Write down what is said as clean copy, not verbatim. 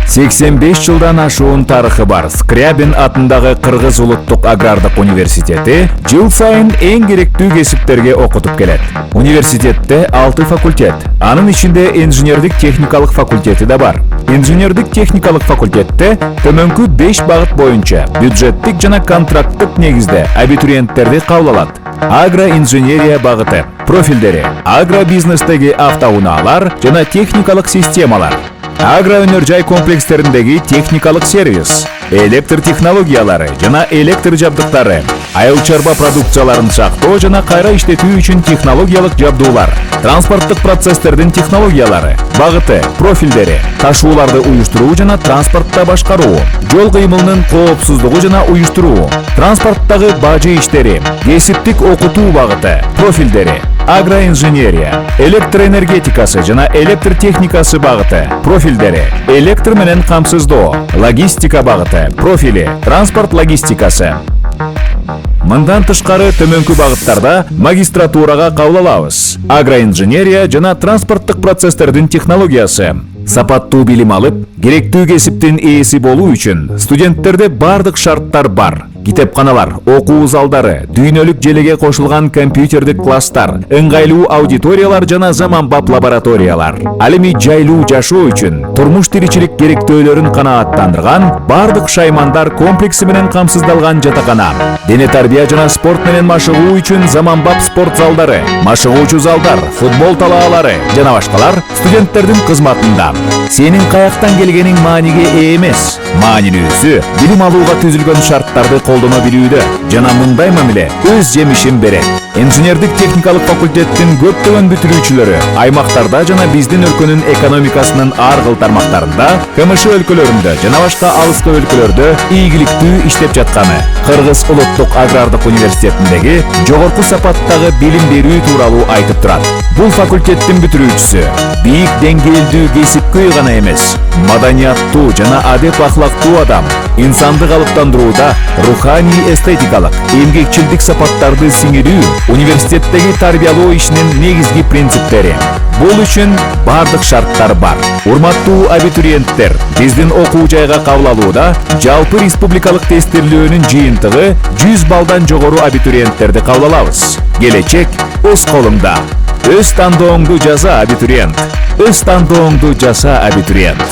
85 жылдан ашуун тарыхы бар Скрябин атындагы Кыргыз улуттук агрардык университети жыл сайын эң керектүү кесиптерге окутуп келет. Университетте 6 факультет, анын ичинде инженердик техникалык факультети да бар. Инженердик техникалык факультетте төмөнкү 5 багыт боюнча бюджеттик жана контракттык негизде абитуриенттерди кабыл алат. Агроинженерия багыты, профилдери, агробизнестеги автоунаалар жана техникалык системалар, агроөнөр-жай комплекстериндеги техникалык сервис, электр технологиялары жана электр жабдыктары, айыл чарба продукцияларын сактоо жана кайра иштетүү үчүн технологиялык жабдуулар, транспорттук процесстердин технологиялары, багыты, профилдери, ташууларды уюштуруу жана транспортто башкаруу, жол кыймылынын коопсуздугу жана уюштуруу, транспорттагы бажы иштери, кесиптик окутуу багыты, профилдери, агроинженерия, электроэнергетикасы жана электр техникасы багыты, профилдери, электр менен камсыздоо, логистика багыты, профили, транспорт логистикасы. Мындан тышкары төмөнкү багыттарда магистратурага кабыл алабыз. Агроинженерия жана транспорттук процесстердин технологиясы. Сапаттуу билим алып, керектүү кесиптин ээси болуу үчүн студенттерде бардык шарттар бар. Китепканалар, окуу залдары, дүйнөлүк желеге кошулган компьютердик класстар, ыңгайлуу аудиториялар жана заманбап лабораториялар. Ал эми жайлуу жашоо үчүн турмуш тиричилик керектөөлөрүн канааттандырган бардык шаймандар комплекси менен камсыздалган жатакана. Дене тарбия жана спорт менен машыгуу үчүн заманбап спорт залдары, машыгуучу залдар, футбол талаалары жана башкалар студенттердин кызматында. Сенин каяктан келгениң мааниге ээ эмес. Маанилүүсү билим алууга түзүлгөн шарттарды колдоно билүүдө жана мындай мамиле өз жемишин берет. Инженердик техникалык факультеттин көптөгөн бүтүрүүчүлөрү аймактарда жана биздин өлкөнүн экономикасынын ар кыл тармактарында, КМШ өлкөлөрүндө жана башка алыскы өлкөлөрдө ийгиликтүү иштеп жатканы Кыргыз улуттук агрардык университетиндеги жогорку сапаттагы билим берүү тууралуу айтып турат. Бул факультеттин бүтүрүүчүсү бийик деңгээлдүү кесипкөй гана эмес, маданияттуу жана адеп ахлактуу адам. Инсанды калыптандырууда руханий эстетикалык, эмгекчилдик сапаттарды сиңирүү университеттеги тарбиялоо ишинин негизги принциптери. Бул үчүн бардык шарттар бар. Урматтуу абитуриенттер, биздин окуу жайга кабыл алууда жалпы республикалык тестирлөөнүн жыйынтыгы 100 балдан жогору абитуриенттерди кабыл алабыз. Келечек өз колуңда. Өз тандооңду жаса абитуриент. Өз тандооңду жаса абитуриент.